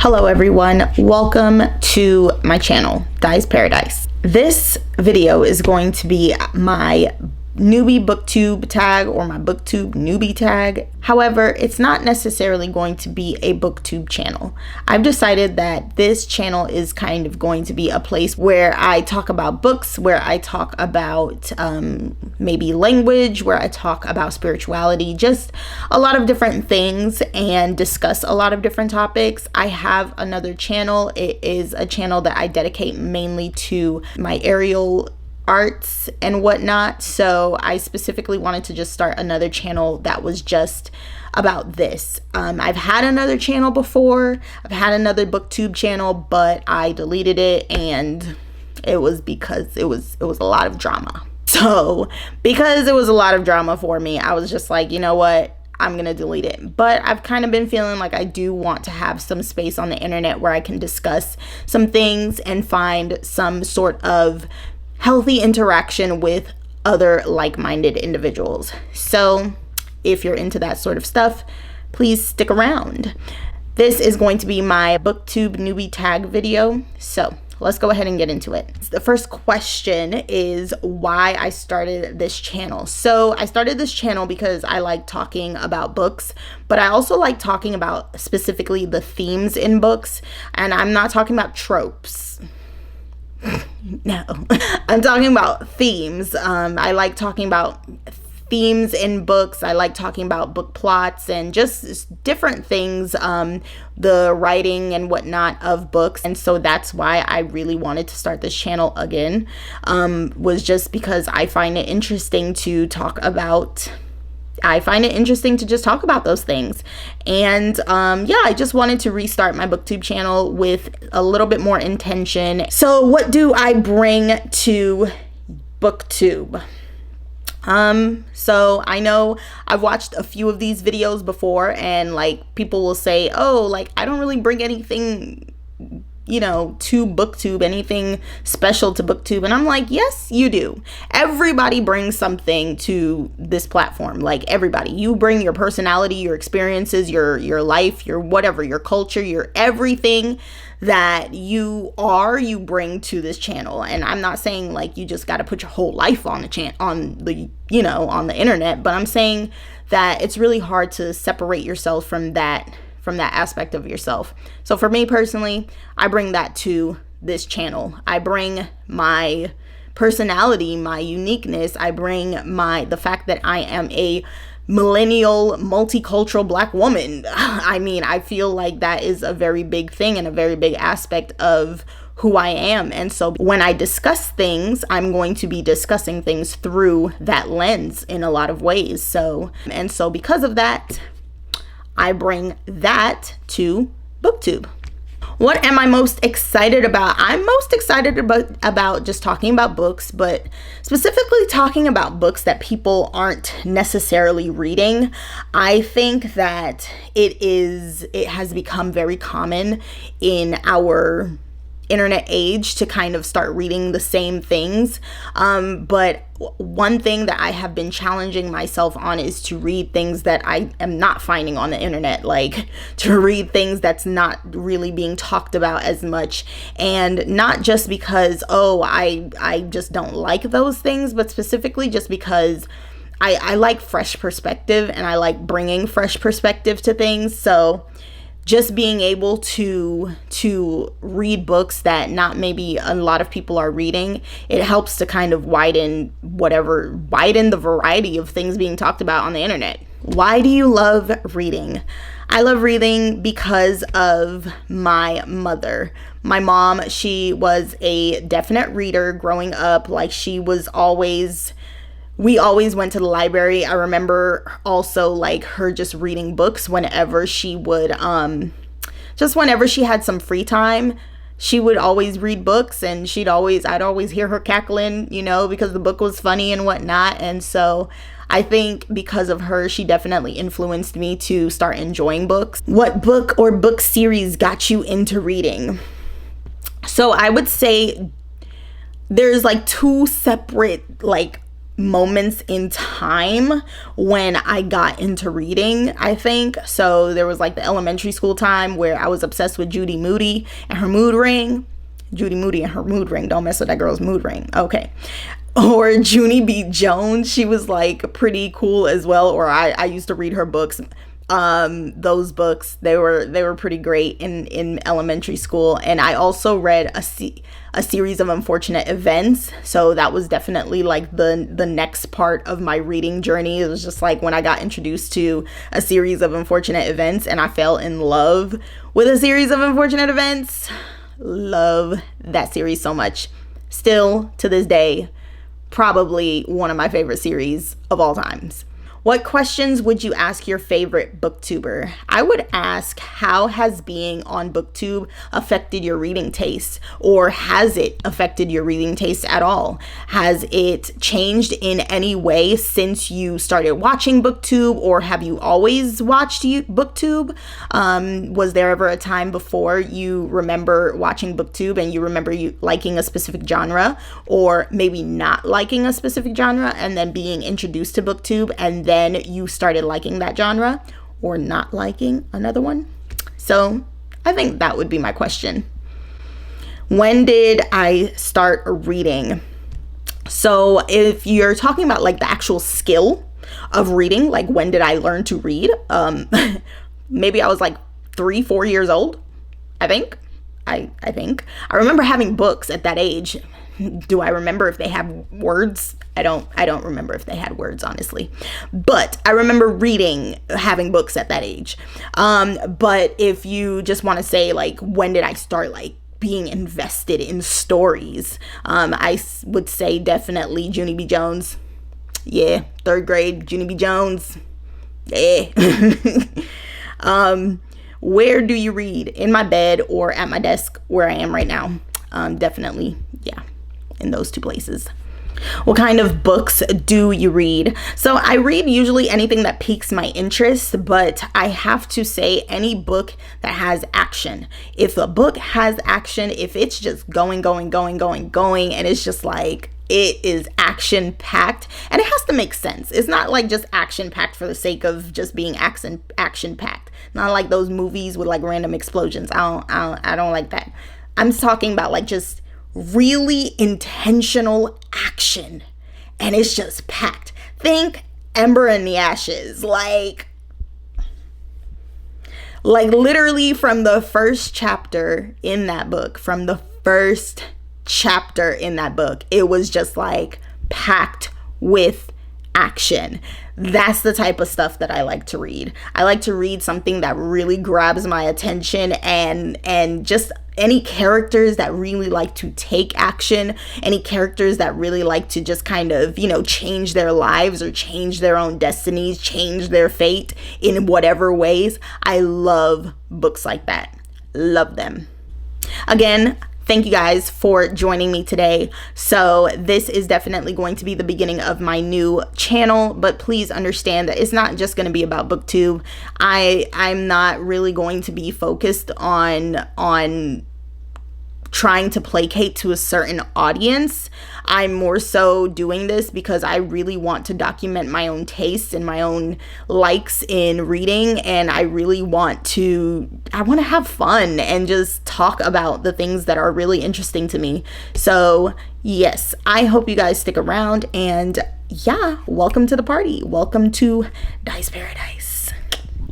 Hello everyone, welcome to my channel, Di's Paradise. This video is going to be my newbie booktube tag or my booktube newbie tag. However, it's not necessarily going to be a booktube channel. I've decided that this channel is kind of going to be a place where I talk about books, where I talk about maybe language, where I talk about spirituality, just a lot of different things and discuss a lot of different topics. I have another channel. It is a channel that I dedicate mainly to my aerial arts and whatnot, so I specifically wanted to just start another channel that was just about this. I've had another channel before. I've had another booktube channel, but I deleted it, and it was because it was a lot of drama. So because it was a lot of drama for me, I was just like, you know what, I'm gonna delete it. But I've kind of been feeling like I do want to have some space on the internet where I can discuss some things and find some sort of healthy interaction with other like-minded individuals. So if you're into that sort of stuff, please stick around. This is going to be my booktube newbie tag video, so let's go ahead and get into it. The first question is why I started this channel. So I started this channel because I like talking about books, but I also like talking about specifically the themes in books, and I'm not talking about tropes. No, I'm talking about themes. I like talking about themes in books. I like talking about book plots and just different things, the writing and whatnot of books. And so that's why I really wanted to start this channel again, was just because I find it interesting to talk about just talk about those things. And yeah, I just wanted to restart my booktube channel with a little bit more intention. So what do I bring to booktube? So I know I've watched a few of these videos before, and like people will say, oh, like I don't really bring anything, you know, to booktube, anything special to booktube. And I'm like, yes, you do. Everybody brings something to this platform. Like everybody, you bring your personality, your experiences, your life, your whatever, your culture, your everything that you bring to this channel. And I'm not saying like you just got to put your whole life on the internet, but I'm saying that it's really hard to separate yourself from that aspect of yourself. So for me personally, I bring that to this channel. I bring my personality, my uniqueness. I bring the fact that I am a millennial, multicultural Black woman. I mean, I feel like that is a very big thing and a very big aspect of who I am. And so when I discuss things, I'm going to be discussing things through that lens in a lot of ways. So because of that, I bring that to booktube. What am I most excited about? I'm most excited about just talking about books, but specifically talking about books that people aren't necessarily reading. I think that it has become very common in our internet age to kind of start reading the same things, but one thing that I have been challenging myself on is to read things that I am not finding on the internet, like to read things that's not really being talked about as much. And not just because I just don't like those things, but specifically just because I like fresh perspective, and I like bringing fresh perspective to things. So just being able to read books that not maybe a lot of people are reading, it helps to kind of widen the variety of things being talked about on the internet. Why do you love reading? I love reading because of my mother. My mom, she was a definite reader growing up. Like we always went to the library. I remember also like her just reading books whenever she would, just whenever she had some free time, she would always read books, and I'd always hear her cackling, you know, because the book was funny and whatnot. And so I think because of her, she definitely influenced me to start enjoying books. What book or book series got you into reading? So I would say there's like two separate like moments in time when I got into reading, I think. So there was like the elementary school time where I was obsessed with Judy Moody and her mood ring. Judy Moody and her mood ring. Don't mess with that girl's mood ring. Okay. Or Junie B. Jones. She was like pretty cool as well. Or I used to read her books. Those books, they were pretty great in elementary school. And I also read a series of unfortunate events. So that was definitely like the next part of my reading journey. It was just like when I got introduced to a series of unfortunate events and I fell in love with a series of unfortunate events. Love that series so much. Still to this day, probably one of my favorite series of all times. What questions would you ask your favorite booktuber? I would ask, how has being on Booktube affected your reading taste? Or has it affected your reading taste at all? Has it changed in any way since you started watching Booktube? Or have you always watched Booktube? Was there ever a time before you remember watching Booktube and you remember you liking a specific genre, or maybe not liking a specific genre and then being introduced to Booktube and then you started liking that genre or not liking another one? So I think that would be my question. When did I start reading? So if you're talking about like the actual skill of reading, like when did I learn to read? Maybe I was like 3-4 years old. I think. I remember having books at that age. Do I remember if they have words? I don't remember if they had words, honestly. But I remember having books at that age. But if you just want to say like, when did I start like being invested in stories? I would say definitely Junie B. Jones. Yeah, 3rd grade, Junie B. Jones. Yeah. Where do you read? In my bed or at my desk where I am right now? Definitely, yeah, in those 2 places. What kind of books do you read? So I read usually anything that piques my interest, but I have to say any book that has action. If a book has action, if it's just going, and it's just like, it is action packed and it has to make sense. It's not like just action packed for the sake of just being action packed. Not like those movies with like random explosions. I don't like that. I'm talking about like just really intentional action and it's just packed. Think Ember in the Ashes. Like literally from the first chapter in that book, it was just like packed with action. That's the type of stuff that I like to read. I like to read something that really grabs my attention and just any characters that really like to take action, any characters that really like to just kind of, change their lives or change their own destinies, change their fate in whatever ways. I love books like that. Love them. Again, thank you guys for joining me today. So this is definitely going to be the beginning of my new channel, but please understand that it's not just going to be about Booktube. I'm not really going to be focused on trying to placate to a certain audience. I'm more so doing this because I really want to document my own tastes and my own likes in reading, and I want to have fun and just talk about the things that are really interesting to me. So yes, I hope you guys stick around, and yeah, welcome to the party. Welcome to Dice Paradise.